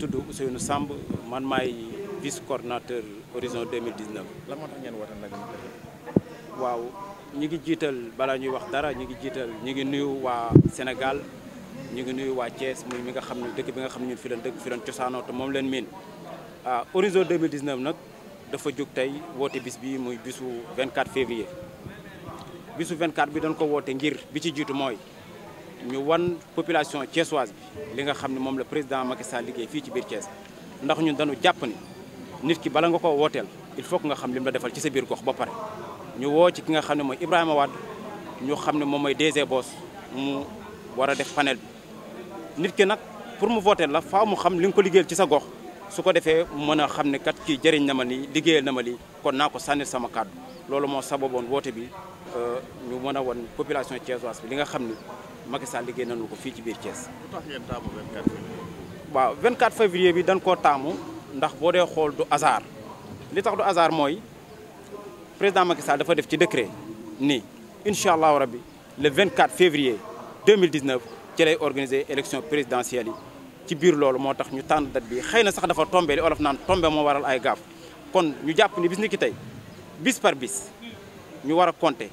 tudd Ousseynou Samb man maay vice coordinateur Horizon 2019. lan moo tax ngeen woote nag. waaw ñi ngi jiital balaa ñuy wax dara ñi ngi nuyu waa Sénégal ñi ngi nuyu waa Thiès muy mi nga xam ne dëkk bi nga xam ne ñun fi leen dëkk fi leen cosaanoo te moom leen miin Horizon 2019 nag dafa jóg tey woote bis bi muy bisu 24 février. bisu 24 bi dañ ko woote ngir bi ci jiitu mooy ñu wan population thiessoise bi li nga xam ne moom la président Macky Sall liggéey fii ci biir Thiès ndax ñun dañu jàpp ni nit ki bala nga ko wooteel il faut que nga xam lim la defal ci sa biir gox ba pare ñu woo ci ki nga xam ne mooy Ibrahima Wade ñu xam ne moom mooy DG Boss mu war a def panel bi nit ki nag pour mu voter la faaw mu xam li nga ko liggéeyal ci sa gox su ko defee mën a xam ne kat kii jëriñ na ma lii liggéeyal na ma lii kon naa ko sànnil sama kàddu loolu moo sababoon woote bi ñu mën a won population thiessoise bi li nga xam ni Macky Sall liggéey nañu ko fii ci biir Thiès. lu tax ngeen taamu 24 février. waaw 24 février bi dañ koo taamu ndax boo dee xool du hasard li tax du hasard mooy président Macky Sall dafa def ci décret ni incha allahu rabbi le 24 février 2019 ci lay organiser élection présidentielle yi ci biir loolu moo tax ñu tànn date bi xëy na sax dafa tombé li olof naan tombé moo waral ay gaaf kon ñu jàpp ni bis ni ki tey bis par bis ñu war a compter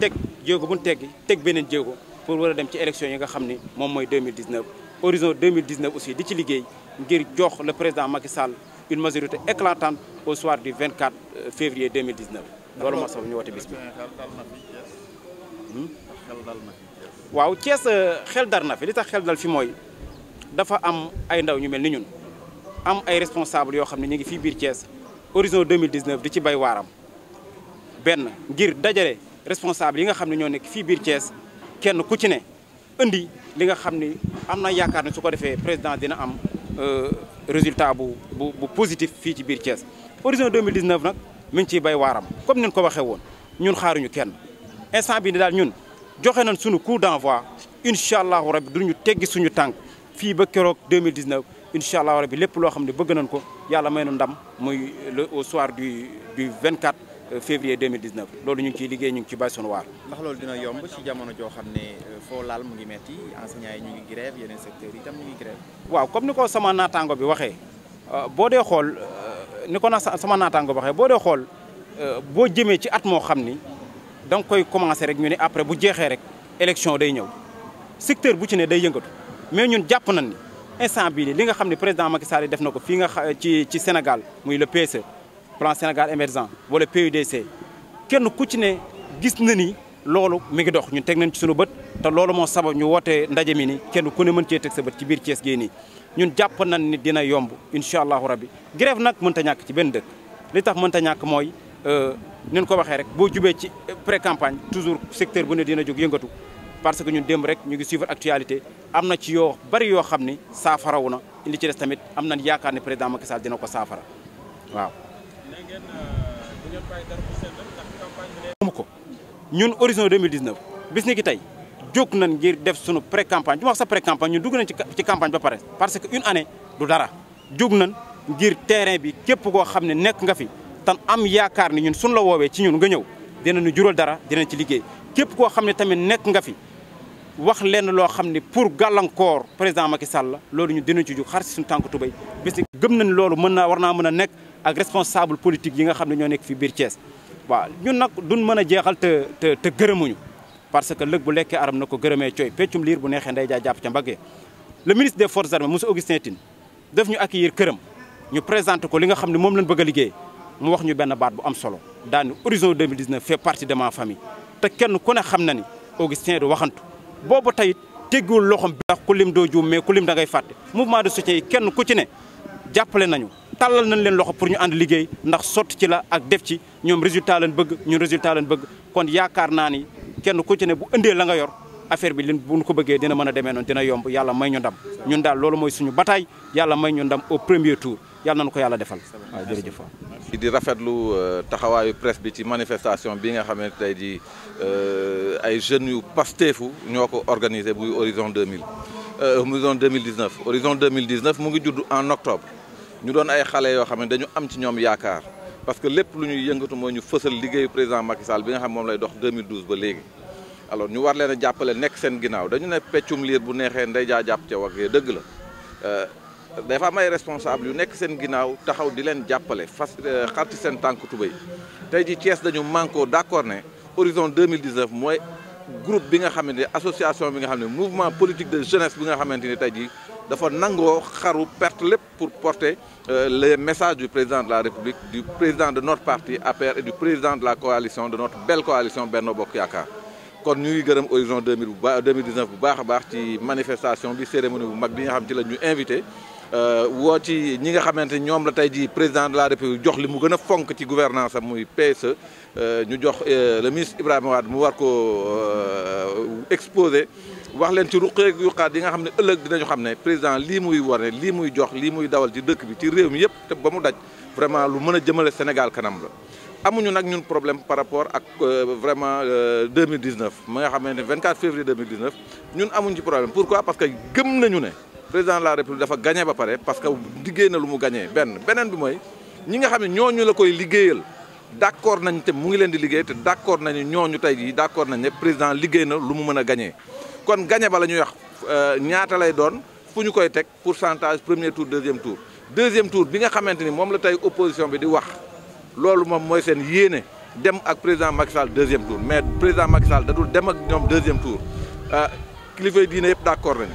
teg jéego bu ñu teggi teg beneen jéego pour war a dem ci élection yi nga xam ni moom mooy 2019 horizon 2019 aussi di ci liggéey ngir jox le président Macky Sall une majorité éclatante au soir du 24 février 2019. loolu moo sabab ñu woote bis bi. waaw Thiès xel dar na fi li tax xel dal fi mooy dafa am ay ndaw ñu mel ni ñun am ay responsable yoo xam ne ñu ngi fii biir Thiès horizon 2019 di ci bay waaram benn ngir dajale responsable yi nga xam ne ñoo nekk fii biir Thiès kenn ku ci ne indi li nga xam ni am na yaakaar ne su ko defee président dina am résultat bu positif fii ci biir Thiès. horizon 2019 nag mi ngi ciy bay waaram comme ni ñu ko waxee woon ñun xaaruñu kenn instant bi ni daal ñun joxe nañ suñu coup d'envoi incha allahu rabi duñu teggi suñu tànk fii ba keroog 2019 incha allahu rabi lépp loo xam ne bëgg nañ ko yàlla may nu ndam muy le au soir du 24 février 2019 loolu ñu ngi ciy liggéey ñu ngi ci bay sunu waar. ndax loolu dina yomb ci jamono joo xam ne foo laal mu ngi metti enseignants yi ñu ngi grève yeneen secteurs yi itam ñu ngi grève. waaw comme ni ko sama naataango bi waxee boo dee xool ni ko sama naataango bi waxee boo dee xool boo jëmee ci at moo xam ni da nga koy commencé rek ñu ne après bu jeexee rek élection day ñëw secteur bu ci ne day yëngatu mais ñun jàpp nañ ni instant bii li nga xam ne président Macky Sall def na ko fii nga ci Sénégal muy le PSE plan Sénégal émergent wala PUDC kenn ku ci ne gis na ni loolu mi ngi dox ñun teg nañ ci sunu bët te loolu moo sabab ñu woote ndaje mi ni kenn ku ne mën cee teg sa bët ci biir Thiès gii nii ñun jàpp nañ ni dina yomb incha allahu rabbi grève nag mënta ñàkk ci benn dëkk li tax mënta ñàkk mooy ni ñu ko waxee rek boo jubee ci pré campagne toujours secteur bu ne dina jóg yëngatu parce que ñun démb rek ñu ngi suivre actualité am na ci yoo bari yoo xam ni saafarawu na li ci des tamit am nañ yaakaar ne président Macky Sall dina ko saafara waaw. amu ko ñun horizon 2019 bis ni ki tey jóg nañ ngir def sunu pré campagne du ma wax sa pré campagne ñun dugg nañ ci campagne ba pare parce que une année du dara jóg nañ ngir terrain bi képp koo xam ne nekk nga fi tan am yaakaar ni ñun suñu la woowee ci ñun nga ñëw dinañu jural dara dinañ ci liggéey képp koo xam ne tamit nekk nga fi wax lenn loo xam ne pour gàllankoor président Macky Sall la loolu ñu dinañ ci jóg xar si suñu tànk tubéy bis ni gëm nañ loolu war naa mën a nekk ak responsable politique yi nga xam ne ñoo nekk fi biir Thiès waaw ñun nag duñ mën a jeexal te gërëmuñu parce que lëg bu lekkee aram na ko gërëmee cooy peccum liir bu neexee nday jaa jàpp ca mbaggee le ministre des forces armées monsieur Augustin Tine daf ñu accueillir këram ñu présenté ko li nga xam ne moom lañ bëgg a liggéey mu wax ñu benn baat bu am solo daani horizon 2019 fait partie de ma famille te kenn ku ne xam na ni Augustin du waxantu boobu tey tegguwul loxom bi ndax ku lim doo juum mais ku lim da ngay fàtte mouvement de soutien yi kenn ku ci ne jàppale nañu tàllal nañ leen loxo pour ñu ànd liggéey ndax sotti ci la ak def ci ñoom résultat lañ bëgg ñun résultat lañ bëgg kon yaakaar naa ni kenn ku ci ne bu ëndee la nga yor affaire bi leen bu ñu ko bëggee dina mën a demee noonu dina yomb yàlla may ñu ndam ñun daal loolu mooy suñu bataille yàlla may ñu ndam au premier tour yàlla nañu ko yàlla defal waaw jërëjëf. di rafetlu taxawaayu presse bi ci manifestation bi nga xam ne tey jii ay jeunes yu pasteefu ñoo ko organisé buy horizon 2019 horizon 2019 mu ngi judd en octobre ñu doon ay xale yoo xam ne dañu am ci ñoom yaakaar parce que lépp lu ñuy yëngatu mooy ñu fësal liggéeyu président Macky Sall bi nga xam moom lay dox 2012 ba léegi. alors ñu war leen a jàppale nekk seen ginnaaw dañu ne peccum liir bu neexee ndey jaa jàpp ca wagee dëgg la dafa am ay responsable yu nekk seen ginnaaw taxaw di leen jàppale fas xarti seen tànk tubéy tey ji Thiès dañu manko d'accord ne horizon 2019 mooy groupe bi nga xamante ne association bi nga xam ne mouvement politique de jeunesse bi nga xamante ni tey jii dafa nangoo xaru perte lépp pour porter les messages du président de la République, du président de notre parti APR et du président de la coalition, de notre belle coalition Benno Bokk Yaakaar. kon ñu ngi gërëm horizon 2019 bu baax a baax ci manifestation bi cérémonie bu mag bi nga xam ci la ñu invité woo ci ñi nga xamante ni ñoom la tey jii président de la République jox li mu gën a fonk ci gouvernance am muy PSE ñu jox le ministre Ibrahima Wade mu war ko exposé wax leen ci ruqeeg yuqaat yi nga xam ne ëllëg dinañu xam ne président lii muy wane lii muy jox lii muy dawal ci dëkk bi ci réew mi yëpp te ba mu daj vraiment lu mën a jëmale Sénégal kanam la. amuñu nag ñun problème par rapport ak vraiment 2019 ma nga xamante ne 24 février 2019 ñun amuñu ci problème pourquoi parce que gëm nañu ne président de la République dafa gagné ba pare parce que liggéey na lu mu gagné beneen bi mooy ñi nga xam ne ñooñu la koy liggéeyal d'accord nañ te mu ngi leen di liggéey te d'accord nañu ñooñu tey jii d'accord nañ ne président liggéey na lu mu mën a gagné kon gagné ba la ñuy wax ñaata lay doon fu ñu koy teg pourcentage premier tour deuxième tour bi nga xamante ni moom la tey opposition bi di wax loolu moom mooy seen yéene dem ak président Macky Sall deuxième tour mais président Macky Sall da dul dem ak ñoom deuxième tour kilifa yi diine yëpp d'accord nañu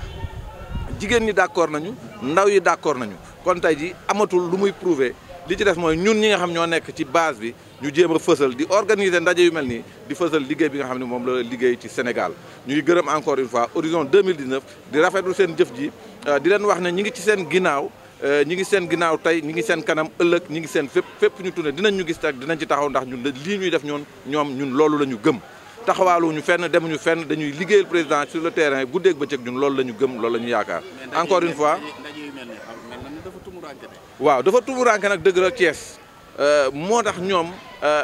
jigéen ñi d'accord nañu ndaw yi d'accord nañu kon tey ji amatul lu muy prouver li ci des mooy ñun ñi nga xam ñoo nekk ci base bi ñu jéem a fësal di organiser ndaje yu mel nii di fësal liggéey bi nga xam ne moom la liggéey ci Sénégal ñuy gërëm encore une fois horizon 2019 di rafetlu seen jëf ji di leen wax ne ñi ngi ci seen ginnaaw ñi ngi seen ginnaaw tey ñi ngi seen kanam ëllëg ñi ngi seen fépp ñu tourné dinañ ñu gis rek dinañ ci taxaw ndax ñun lii ñuy def ñun loolu la ñu gëm taxawaaluñu fenn demuñu fenn dañuy liggéeyal président sur le terrain guddeeg bëccëg ñun loolu la ñu gëm loolu la ñu yaakaar encore une fois waaw dafa tumuraanke nag dëgg la Thiès moo tax ñoom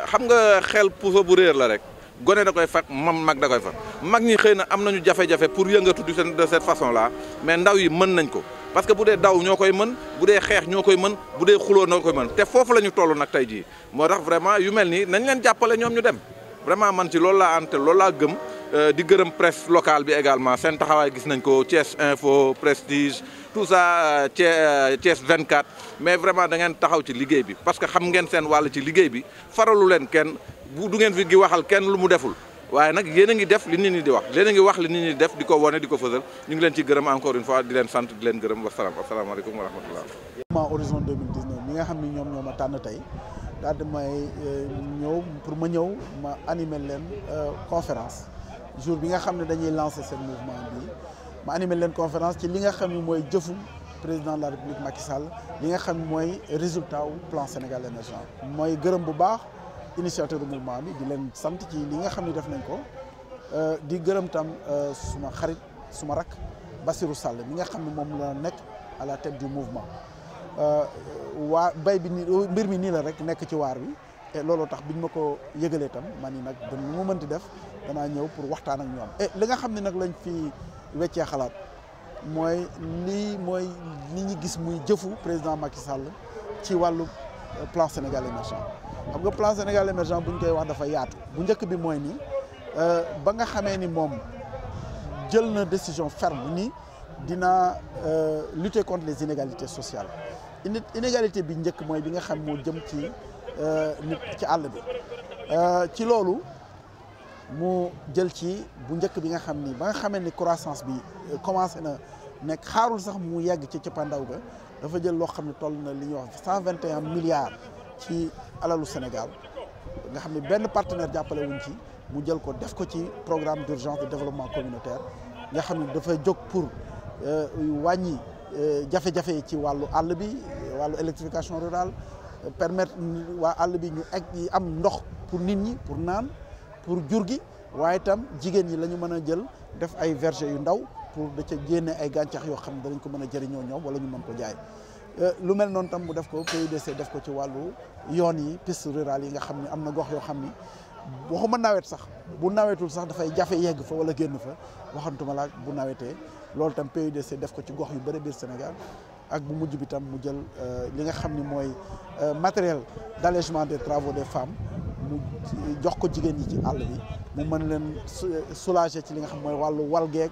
xam nga xel puso bu réer la rek gone da koy fat mag da koy fat mag ñi xëy na am nañu jafe-jafe pour yëngatu de cette façon là mais ndaw yi mën nañ ko parce que bu dee daw ñoo koy mën bu dee xeex ñoo koy mën bu dee xuloo ñoo koy mën te foofu la ñu toll nag tey jii moo tax vraiment yu mel nii nañ leen jàppale ñoom ñu dem vraiment man ci loolu laa ante loolu laa gëm di gërëm presse locale bi également seen taxawaay gis nañ ko Thiès Info Prestige tout ça Thiès 24 mais vraiment da ngeen taxaw ci liggéey bi parce que xam ngeen seen wàll ci liggéey bi faralu leen kenn du ngeen fi gi waxal kenn lu mu deful waaye nag yéen a ngi def li nit ñi di wax yéen a ngi wax li nit ñi di def di ko wane di ko fësal ñu ngi leen ci gërëm encore une fois di leen sant di leen gërëm wasalaamaaleykum wa rahmatullah. horizon 2019 mi nga xam ni ñoom ñoo ma tànn tey daal di may ñëw pour ma ñëw ma animer leen conférence jour bi nga xam ne dañuy lancer seen mouvement bi ma animer leen conférence ci li nga xam ne mooy jëfu président de la République Macky Sall li nga xam ne mooy résultat wu plan Sénégal émergent mooy gërëm bu baax initiateur du mouvement bi di leen sant ci li nga xam ne def nañ ko di gërëm tam suma xarit suma rak Bassirou Sall mi nga xam ne moom la nekk à la tête du mouvement waa bay bi nii mbir mi nii la rek nekk ci waar bi et looloo tax biñ ma ko yëgalee tam man ni nag ba nu mu mënti def danaa ñëw pour waxtaan ak ñoom et li nga xam ne nag lañ fi weccee xalaat mooy li ñu gis muy jëfu président Macky Sall ci wàllu plan Sénégal émergent xam nga plan Sénégal émergent bu ñu koy wax dafa yaatu bu njëkk bi mooy ni ba nga xamee ni moom jël na décision ferme ni dina lutter contre les inégalités sociales inégalité bi njëkk mooy bi nga xam moo jëm ci nit ci àll bi ci loolu mu jël ci bu njëkk bi nga xam ni ba nga xamee ni croissance bi commencé na nekk xaarul sax mu yegg ci cappaandaw ga dafa jël loo xam ne toll na li ñuy wax 121 milliards ci alalu Sénégal nga xam ne benn partenaire jàppale wuñ ci mu jël ko def ko ci programme d'urgence de développement communautaire nga xam ne dafay jóg pour wàññi jafe-jafe yi ci wàllu àll bi wàllu électrification rurale permettre waa àll bi ñu am ndox pour nit ñi pour naan pour jur gi waaye itam jigéen ñi la ñu mën a jël def ay verger yu ndaw pour da ca génne ay gàncax yoo xam ne danañ ko mën a jëriñoo ñoom wala ñu mën ko jaay lu mel noonu tam mu def ko PUDC def ko ci wàllu yoon yi piste rurale yi nga xam ne am na gox yoo xam ni waxuma nawet sax bu nawetul sax dafay jafe yegg fa wala génn fa waxantuma la bu nawetee loolu tam PUDC def ko ci gox yu bëri biir Sénégal ak bu mujj bi tam mu jël li nga xam ni mooy matériel d'allègement des travaux des femmes mu jox ko jigéen ñi ci àll bi mu mën leen soulager ci li nga xam mooy wàllu walgeeg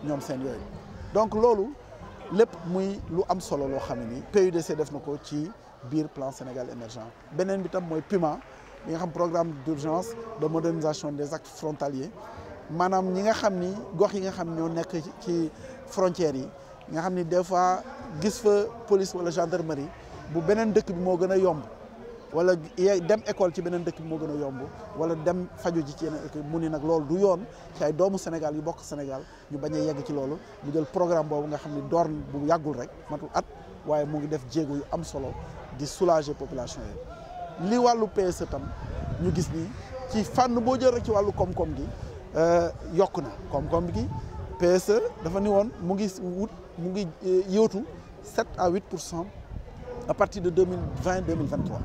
ñoom seen yooyu donc loolu lépp muy lu am solo loo xam ne ni PUDC def na ko ci biir plan Sénégal émergent beneen bi tam mooy PUMA bi nga xam programme d'urgence de modernisation des actes frontaliers maanaam ñi nga xam ni gox yi nga xam ñoo nekk ci frontières yi nga xam ni des fois gis fa police wala gendarmerie bu beneen dëkk bi moo gën a yomb wala dem école ci beneen dëkk bi moo gën a yomb wala dem faju ji ci yeneen dëkk mu ni nag loolu du yoon ci ay doomu Sénégal yu bokk Sénégal ñu bañ a yegg ci loolu mu jël programme boobu nga xam ni door bu yàggul rek matul at waaye mu ngi def jéego yu am solo di soulager population yi li wàllu PSE tam ñu gis ni ci fànn boo jël rek ci wàllu koom-koom gi yokk na koom-koom gi PSE dafa ni woon mu ngi yóotu 7 à 8% à partir de 2020-2023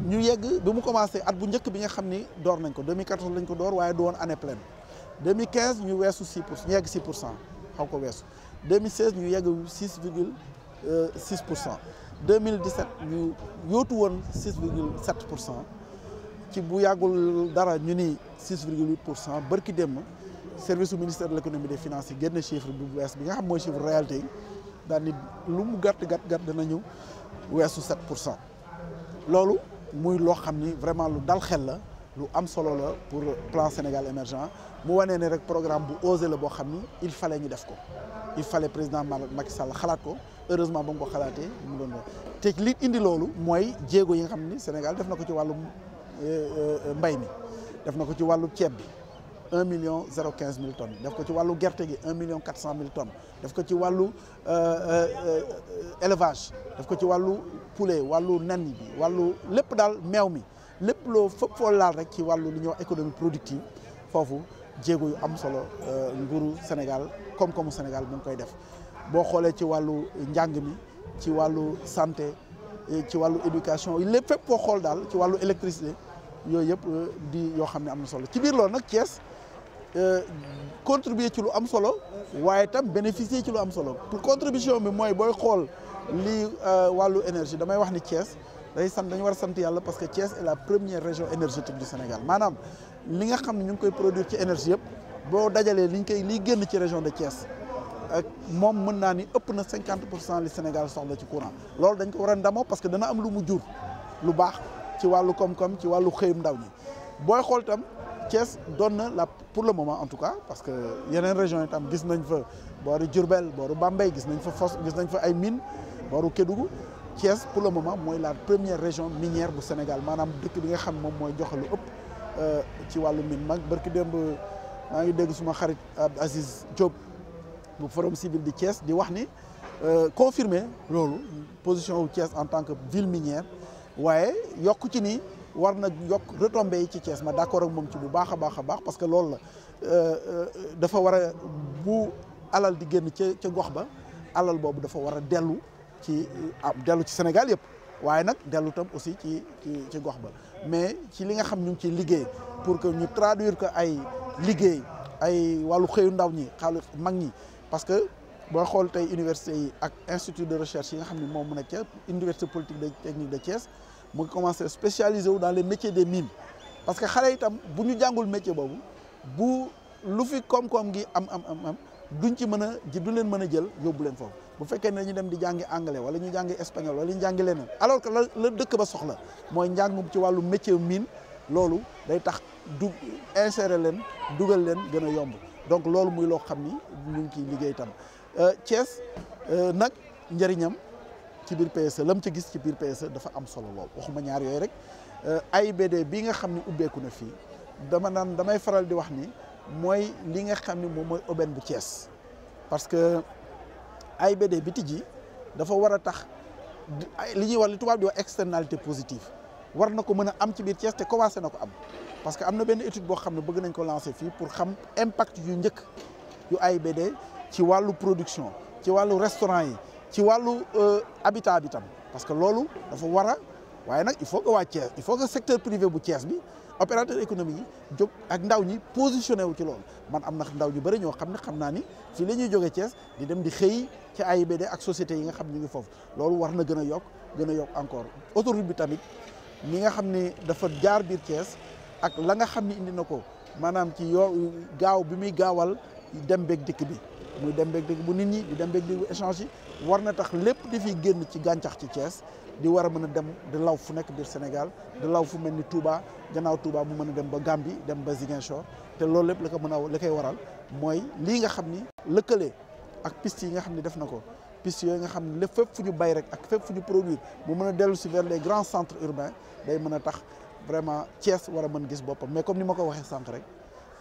ñu yegg bi mu commencé at bu njëkk bi nga xam ni door nañ ko 2014 lañ ko door waaye du woon année pleine 2015 ñu weesu 6% ñu yegg 6% xaw ko weesu 2016 ñu yegg 6,6%. 2017 ñu yóotu woon 6,7% ci bu yàggul dara ñu ni 6,8% bërki démb service du ministère de l'économie et des finances yi génn chiffre bu bees bi nga xam mooy chiffre réalité yi daal ni lu mu gàtt danañu weesu 7%. loolu muy loo xam ni vraiment lu dal xel la lu am solo la pour plan Sénégal émergent mu wanee ne rek programme bu osé la boo xam ni il fallait ñu def ko il fallait président Macky Sall xalaat ko heureusement ba mu ko xalaatee mu doon te li indi loolu mooy jéego yi nga xam ni Sénégal def na ko ci wàllu mbay mi def na ko ci wàllu ceeb bi 1,015 million tonnes def ko ci wàllu gerte gi 1,4 million tonnes def ko ci wàllu élevage def ko ci wàllu poulet wàllu nen bi wàllu lépp daal meew mi lépp loo fépp foo laal rek ci wàllu li ñuy wax économie productive foofu jéego yu am solo nguuru Sénégal koom-koomu Sénégal mu ngi koy def boo xoolee ci wàllu njàng mi ci wàllu santé ci wàllu éducation lépp fépp foo xool daal ci wàllu électricité yooyu yëpp di yoo xam ne am na solo ci biir loolu nag Thiès contribuer ci lu am solo waaye tam bénéficier ci lu am solo pour contribution bi mooy booy xool lii wàllu énergie damay wax ni Thiès dañu war a sant yàlla parce que Thiès est la première région énergétique du Sénégal maanaam li nga xam ne ñu ngi koy produire ci énergie yëpp boo dajalee liy génn ci région de Thiès ak moom mën naa ni ëpp na 50% li Sénégal soxla ci courant loolu dañ ko war a ndamoo parce que dana am lu mu jur lu baax ci wàllu koom-koom ci wàllu xëyum ndaw ñi booy xool itam Thiès doon na la pour le moment en tout cas parce que yeneen région yi tam gis nañ fa booru Diourbel booru Bambey gis nañ fa ay mines booru Kédougou Thiès pour le moment mooy la première région minière bu Sénégal maanaam dëkk bi nga xam moom mooy joxe lu ëpp ci wàllu mine mag barki démb maa ngi dégg suma xarit Aziz Diop bu Forum Civil di Thiès di wax ni confirmer loolu position wu Thiès en tant que ville minière waaye yokk ci ni war na yokk retombées yi ci Thiès ma d'accord ak moom ci bu baax a baax parce que loolu la dafa war a bu alal di génn ca gox ba alal boobu dafa war a dellu ci Sénégal yëpp waaye nag dellu tam aussi ci gox ba mais ci li nga xam ñu ngi ciy liggéey pour que ñu traduire que ay liggéey ay wàllu xëyu ndaw ñi xaalis mag ñi parce que booy xool tey université yi ak institut de recherche yi nga xam ne moom mu nekk ca université technique de Thiès mu ngi commencé spécialisé wu dans les métiers des mines parce que xale itam bu ñu jàngul métier boobu bu lu fi koom-koom gi am duñ ci mën a du leen mën a jël yóbbu leen foofu bu fekkee ne ñu dem di jàngi anglais wala ñu jàngi espagnol wala ñu jàngi leneen alors que la dëkk ba soxla mooy njàngum ci wàllu métier mine loolu day tax insérer leen dugal leen gën a yomb donc loolu muy loo xam ni ñu ngi ciy liggéey itam Thiès nag njëriñam ci biir PSE lam ci gis ci biir PSE dafa am solo lool waxuma ñaar yooyu rek AIBD bii nga xam ni ubbeeku na fii damay faral di wax ni mooy li nga xam ni moom mooy aubaine bu Thiès parce que AIBD bi tijji dafa war a tax li ñuy wax li tubaab di wax externalité positive war na ko mën a am ci biir Thiès te commencé na ko am parce que am na benn étude boo xam ne bëgg nañ ko lancer fii pour xam impact yu njëkk yu AIBD ci wàllu production ci wàllu restaurant yi ci wàllu habitat bi tam parce que loolu dafa war a waaye nag il faut que waa Thiès il faut que secteur privé bu Thiès bi opérateur économique yi jóg ak ndaw ñi positionné wu ci loolu man am na ndaw ñu bëri ñoo xam ne xam naa ni fii la ñuy jógee Thiès di dem di xëy ci AIBD ak sociétés yi nga xam ñu ngi foofu loolu war na gën a yokk encore autoroute bi tamit mi nga xam ne dafa jaar biir Thiès ak la nga xam ne indi na ko maanaam ci gaaw bi muy gaawal dem beeg dikk bi muy dem beeg dikk bu nit ñi di dem beeg dikk bu échange yi war na tax lépp di fi génn ci gàncax ci Thiès di war a mën a dem di law fu nekk biir Sénégal di law fu mel ni Touba gannaaw Touba mu mën a dem ba Gambie dem ba Ziguinchor te loolu lépp la ko mën a la koy waral mooy lii nga xam ni lëkkale ak piste yi nga xam ne def na ko piste yooyu nga xam ne lépp fépp fu ñu bay rek ak fépp fu ñu produire mu mën a dellu si vers les grands centres urbains day mën a tax vraiment Thiès war a mën gis boppam mais comme ni ma ko waxee sànq rek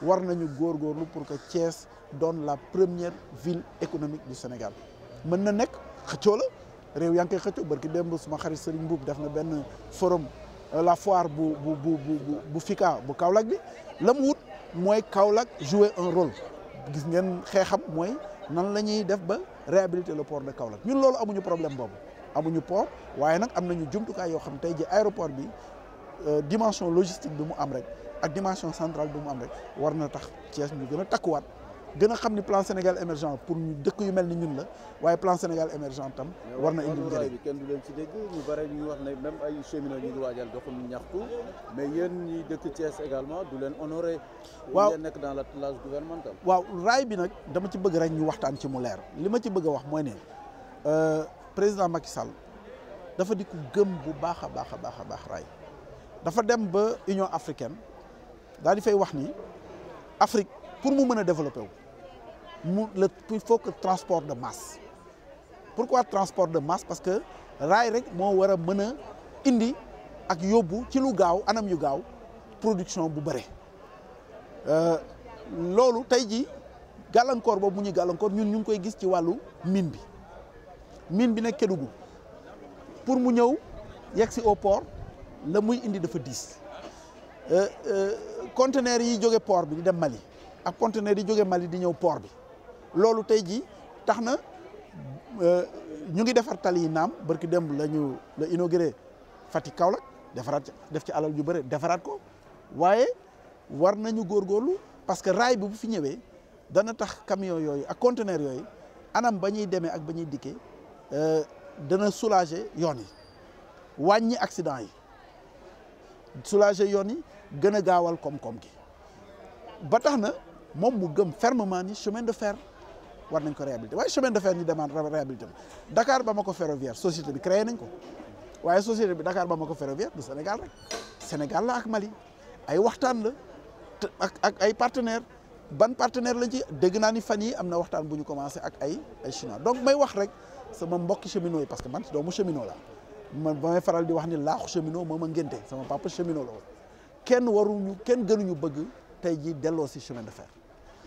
war nañu góorgóorlu pour que Thiès donne la première ville économique du Sénégal mën na nekk xëccoo la réew yaa ngi koy xëccoo barki démb suma xarit Serigne Mbuub def na benn forum la foire bu FICA bu Kaolack bi la mu wut mooy Kaolack jouer un rôle gis ngeen xeexam mooy nan la ñuy def ba réhabiliter le port de Kaolack ñun loolu amuñu problème boobu amuñu port waaye nag am nañu jumtukaay yoo xam tey ji aéroport bi dimension logistique bi mu am rek ak dimension centrale bi mu am rek war na tax Thiès ñu gën a takkuwaat gën a xam ni plan Sénégal émergent pour ñu dëkk yu mel ni ñun la waaye plan Sénégal émergent tam war na indi njëriñ bi kenn du leen ci dégg ñu bare ñu ngi wax ne même ay cheminots ñu ngi waajal doxum ñaxtu mais yéen ñi dëkk Thiès également du leen honoré waaw ngeen nekk dans l'attelage gouvernemental waaw raay bi nag dama ci bëgg rek ñu waxtaan ci mu leer li ma ci bëgg a wax mooy ne président Macky Sall dafa di ko gëm bu baax a baax a baax a baax raay dafa dem ba Union africaine daal di fay wax ni Afrique pour mu mën a développer wu il faut que transport de masse pourquoi transport de masse parce que raay rek moo war a mën a indi ak yóbbu ci lu gaaw anam yu gaaw production bu bëre loolu tey ji gàllankoor boobu mu ñuy gàllankoor ñun ñu ngi koy gis ci wàllu mine bi nekk Kédougou pour mu ñëw yegg si au port la muy indi dafa diis conteneurs yi jóge port bi di dem Mali ak conteneurs yi jóge Mali di ñëw port bi loolu tey jii tax na ñu ngi defar tali yi naam barki démb la inauguré Fatick Kaolack defaraat def ci alal ju bëre defaraat ko waaye war nañu góorgóorlu parce que raay bi bu fi ñëwee dana tax camion yooyu ak conteneurs yooyu anam ba ñuy demee ak ba ñuy dikkee dana soulager yoon yi wàññi accident yi soulager yoon yi gën a gaawal koom-koom gi ba tax na moom mu gëm fermement ni chemin de fer war nañ ko réhabiliter waaye chemin de fer ñu demande réhabiliter Dakar Bamako ferroviaire société bi créé nañ ko waaye société bi Dakar Bamako ferroviaire du Sénégal rek Sénégal la ak Mali ay waxtaan la ak ay partenaires ban partenaire lañ ci dégg naa ni fan yi am na waxtaan bu ñu commencé ak ay chinois donc may wax rek sama mbokki cheminot yi parce que man doomu cheminot la man ba may faral di wax ni laaxu cheminot moo ma ngénte sama papa cheminot la woon kenn gënuñu bëgg tey jii delloo si chemin de fer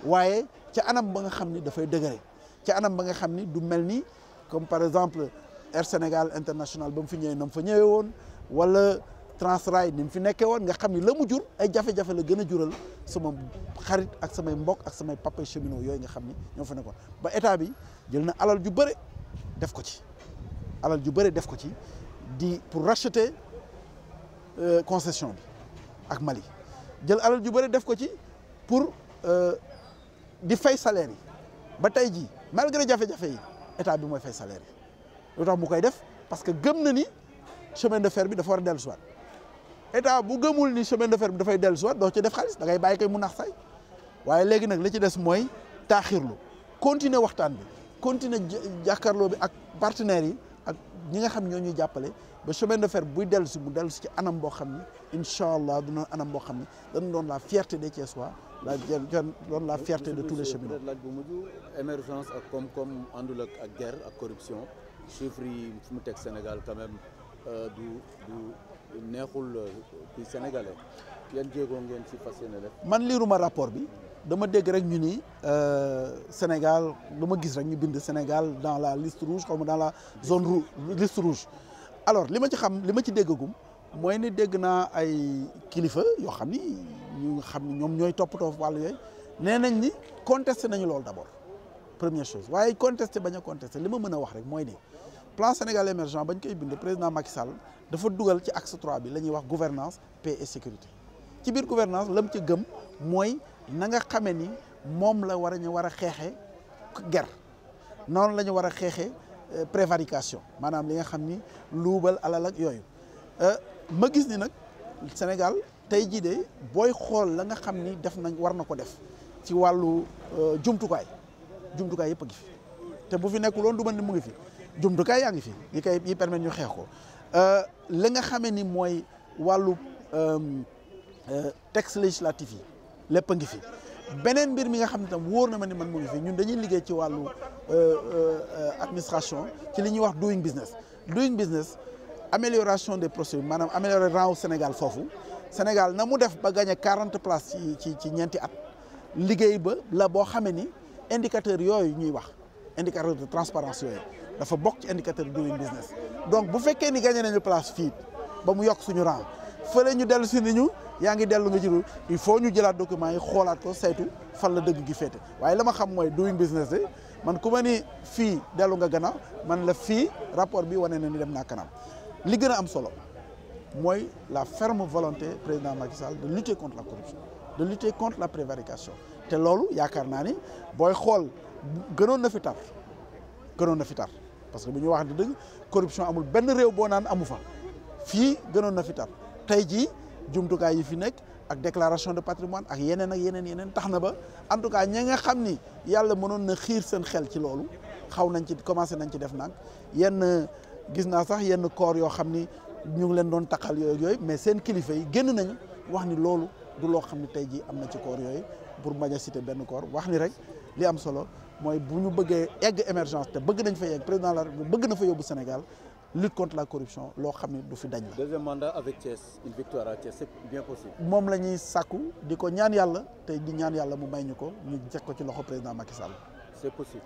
waaye ca anam ba nga xam ni dafay dëgëre ca anam ba nga xam ni du mel ni comme par exemple Air Sénégal International ba mu fi ñëwee na mu fa ñëwee woon wala Transrail ni mu fi nekkee woon nga xam ni la mu jur ay jafe-jafe la gën a jural sama xarit ak samay mbokk ak samay papa cheminot yooyu nga xam ni ñoo fa nekkoon ba état bi jël na alal ju bëre def ko ci di pour racheter concession bi ak Mali jël alal ju bëri def ko ci pour di fay salaire yi ba tey jii malgré jafe-jafe yi état bi mooy fay salaire yi lu tax mu koy def parce que gëm na ni chemin de fer bi dafa war a dellu si waat état bu gëmul ni chemin de fer bi dafay dellu si waat doo ci def xaalis da ngay bàyyi koy mu nax say waaye léegi nag li ci des mooy taaxirlu continuer waxtaan bi continuer jàkkaarloo bi ak partenaires yi ak ñi nga xam ñoo ñuy jàppale ba chemin de fer buy dellu si mu dellu si ci anam boo xam ni incha allah dina anam boo xam ni dañu doon la fierté des Thiessois doon la fierté de tous les cheminots. laaj bu mujj émergence ak koom-koom àndul ak guerre ak corruption chiffres yi fu mu teg Sénégal quand même du neexul ci sénégalais yan jéego ngeen ci fas yéene def. man liiruma rapport bi dama dégg rek ñu ni Sénégal dama gis rek ñu bind Sénégal dans la liste rouge xaw ma dans la zone rouge liste rouge alors li ma ci xam li ma ci déggagum mooy ni dégg naa ay kilifa yoo xam ni ñu xam ni ñoom ñooy toppatoo wàllu yooyu nee nañ ni contesté nañu loolu d'abord première chose waaye contesté bañ a contesté li ma mën a wax rek mooy ni plan Sénégal émergent bañ koy bind président Macky Sall dafa dugal ci axe 3 bi la ñuy wax gouvernance paix et sécurité ci biir gouvernance la mu ci gëm mooy na nga xamee ni moom la war a xeexee guerre noonu la ñu war a xeexee prévarication maanaam li nga xam ni luubal alal ak yooyu ma gis ni nag Sénégal tey jii de booy xool la nga xam ni def nañ war na ko def ci wàllu jumtukaay yëpp a ngi fi te bu fi nekkul woon du mën ni mu ngi fi jumtukaay yaa ngi fi yi permettre ñu xeex ko li nga xamee ni mooy wàllu texte législatif yi lépp a ngi fi beneen mbir mi nga xam ne tam wóor na ma ni man mu ngi fi ñun dañuy liggéey ci wàllu administration ci li ñuy wax doing business amélioration des procédures maanaam améliorer rang au Sénégal foofu Sénégal na mu def ba gagné 40 places ci ñeenti at liggéey ba la boo xamee ni indicateur yooyu ñuy wax indicateur de transparence yooyu dafa bokk ci indicateur doing business donc bu fekkee ni gagné nañu place fii ba mu yokk suñu rang fële ñu dellu si ni ñu yaa ngi dellu nga jëlul il faut ñu jëlaat documents yi xoolaat ko saytu fan la dëgg gi féete waaye la ma xam mooy doing business de man ku ma ni fii dellu nga gannaaw man la fii rapport bi wane na ni dem naa kanam li gën a am solo mooy la ferme volonté président Macky Sall de lutter contre la corruption de lutter contre la prévarication te loolu yaakaar naa ni booy xool gënoon na fi tar parce que bu ñu wax di dëgg corruption amul benn réew boo naan amu fa fii gënoon na fi tar tey jii jumtukaay yi fi nekk ak déclaration de patrimoine ak yeneen tax na ba en tout cas ñi nga xam ni yàlla mënoon na xiir seen xel ci loolu xaw nañ ci commencé nañ ci def nag gis naa sax yenn corps yoo xam ni ñu ngi leen doon taqal yooyu mais seen kilifa yi génn nañ wax ni loolu du loo xam ni tey jii am na ci corps yooyu pour bañ a citer benn corps wax ni rek li am solo mooy bu ñu bëggee egg émergence te bëgg nañ fa yegg président de la République bëgg na fa yóbbu Sénégal lutte contre la corruption loo xam ne du fi dañ la. Deuxième mandat avec Thiès, une victoire à Thiès, c'est bien possible. moom la ñuy sàkku di ko ñaan yàlla te di ñaan yàlla mu may ñu ko ñu teg ko ci loxo président Macky Sall. C'est possible.